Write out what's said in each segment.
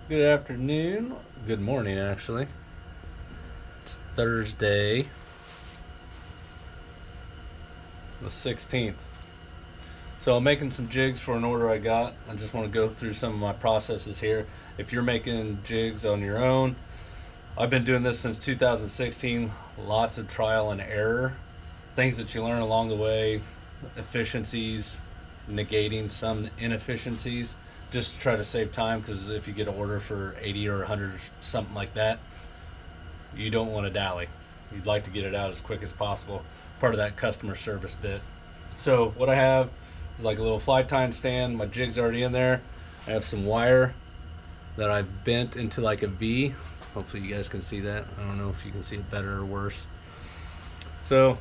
Good afternoon. Good morning, actually. It's Thursday, the 16th. So I'm making some jigs for an order I got. I just want to go through some of my processes here. If you're making jigs on your own, I've been doing this since 2016. Lots of trial and error. Things that you learn along the way, efficiencies, negating some inefficiencies, just to try to save time, because if you get an order for 80 or 100 or something like that, you don't want to dally. You'd like to get it out as quick as possible. Part of that customer service bit. So what I have is like a little fly tying stand. My jig's already in there. I have some wire that I've bent into like a V. Hopefully you guys can see that. I don't know if you can see it better or worse. So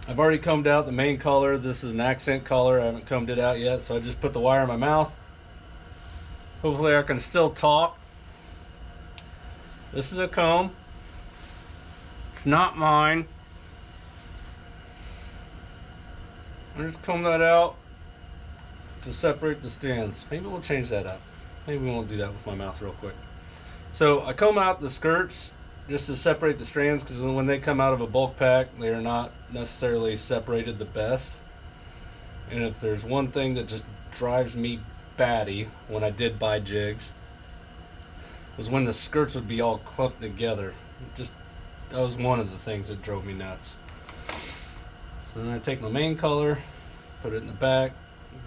I've already combed out the main collar. This is an accent collar. I haven't combed it out yet, so I just put the wire in my mouth. Hopefully I can still talk. This is a comb. It's not mine. I just comb that out to separate the stands. Maybe we'll change that up. Maybe we won't do that with my mouth real quick. So I comb out the skirts just to separate the strands, because when they come out of a bulk pack, they are not necessarily separated the best. And if there's one thing that just drives me batty when I did buy jigs, was when the skirts would be all clumped together. Just that was one of the things that drove me nuts. So then I take my main color, put it in the back,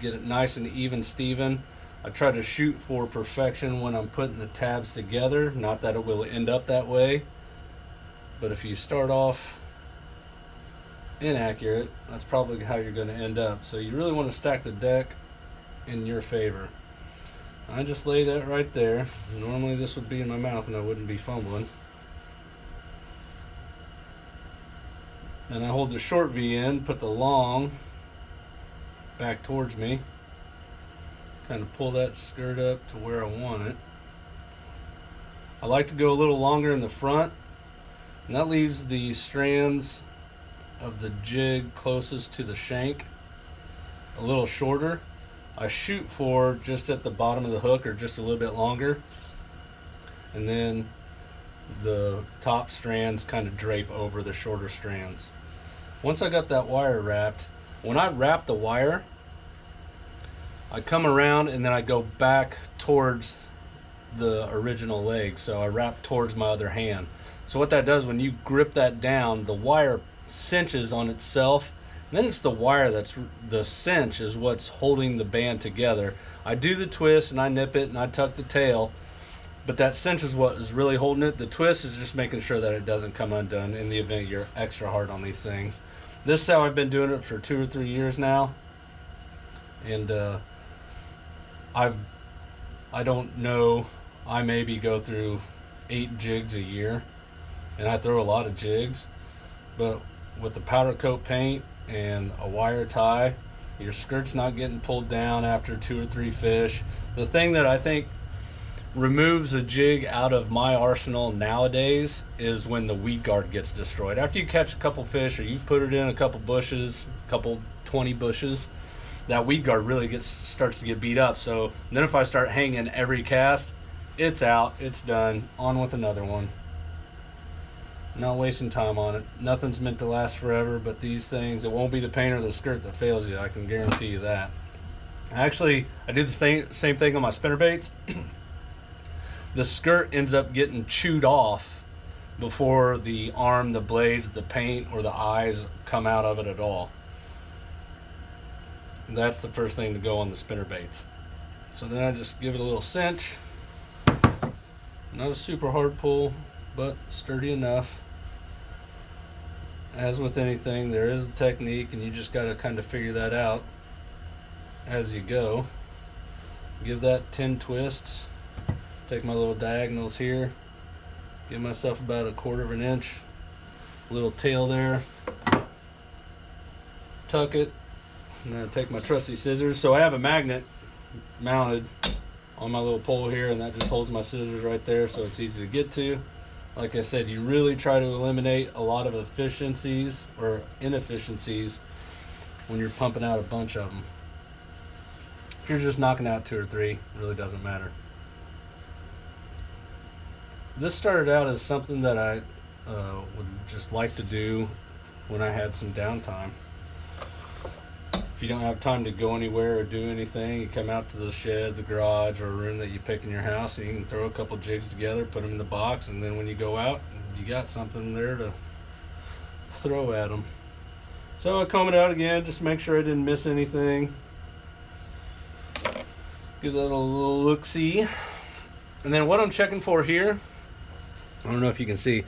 get it nice and even Steven. I try to shoot for perfection when I'm putting the tabs together. Not that it will end up that way, but if you start off inaccurate, that's probably how you're going to end up. So you really want to stack the deck in your favor. I just lay that right there. Normally this would be in my mouth and I wouldn't be fumbling. Then I hold the short V in, put the long back towards me, kind of pull that skirt up to where I want it. I like to go a little longer in the front, and that leaves the strands of the jig closest to the shank a little shorter. I shoot for just at the bottom of the hook, or just a little bit longer, and then the top strands kind of drape over the shorter strands. Once I got that wire wrapped, when I wrap the wire, I come around and then I go back towards the original leg. So I wrap towards my other hand. So what that does, when you grip that down, the wire cinches on itself. And then it's the wire that's the cinch is what's holding the band together. I do the twist and I nip it and I tuck the tail, but that cinch is what is really holding it. The twist is just making sure that it doesn't come undone in the event you're extra hard on these things. This is how I've been doing it for 2 or 3 years now, and I don't know, I maybe go through 8 jigs a year, and I throw a lot of jigs, but with the powder coat paint and a wire tie, your skirt's not getting pulled down after 2 or 3 fish. The thing that I think removes a jig out of my arsenal nowadays is when the weed guard gets destroyed. After you catch a couple fish, or you put it in a couple bushes, couple 20 bushes, that weed guard really starts to get beat up. So then if I start hanging every cast, it's out, it's done, on with another one. Not wasting time on it. Nothing's meant to last forever, but these things, it won't be the paint or the skirt that fails you, I can guarantee you that. Actually, I do the same thing on my spinnerbaits. The skirt ends up getting chewed off before the arm, the blades, the paint, or the eyes come out of it at all. That's the first thing to go on the spinnerbaits. So then I just give it a little cinch. Not a super hard pull, but sturdy enough. As with anything, there is a technique, and you just got to kind of figure that out as you go. Give that 10 twists. Take my little diagonals here, give myself about 1/4 of an inch, little tail there, tuck it, and then I take my trusty scissors. So I have a magnet mounted on my little pole here, and that just holds my scissors right there, so it's easy to get to. Like I said, you really try to eliminate a lot of efficiencies or inefficiencies when you're pumping out a bunch of them. If you're just knocking out 2 or 3, it really doesn't matter. This started out as something that I would just like to do when I had some downtime. If you don't have time to go anywhere or do anything, you come out to the shed, the garage, or a room that you pick in your house, and you can throw a couple jigs together, put them in the box, and then when you go out, you got something there to throw at them. So I comb it out again just to make sure I didn't miss anything. Give that a little look-see. And then what I'm checking for here, I don't know if you can see,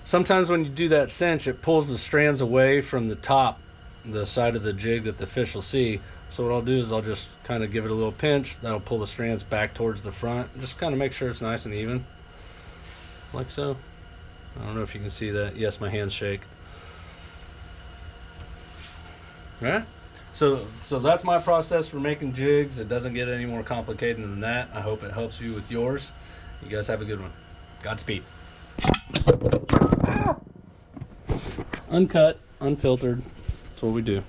sometimes when you do that cinch, it pulls the strands away from the top, the side of the jig that the fish will see. So what I'll do is I'll just kind of give it a little pinch. That'll pull the strands back towards the front. Just kind of make sure it's nice and even, like so. I don't know if you can see that. Yes, my hands shake. All right. So that's my process for making jigs. It doesn't get any more complicated than that. I hope it helps you with yours. You guys have a good one. Godspeed. Uncut, unfiltered. That's what we do.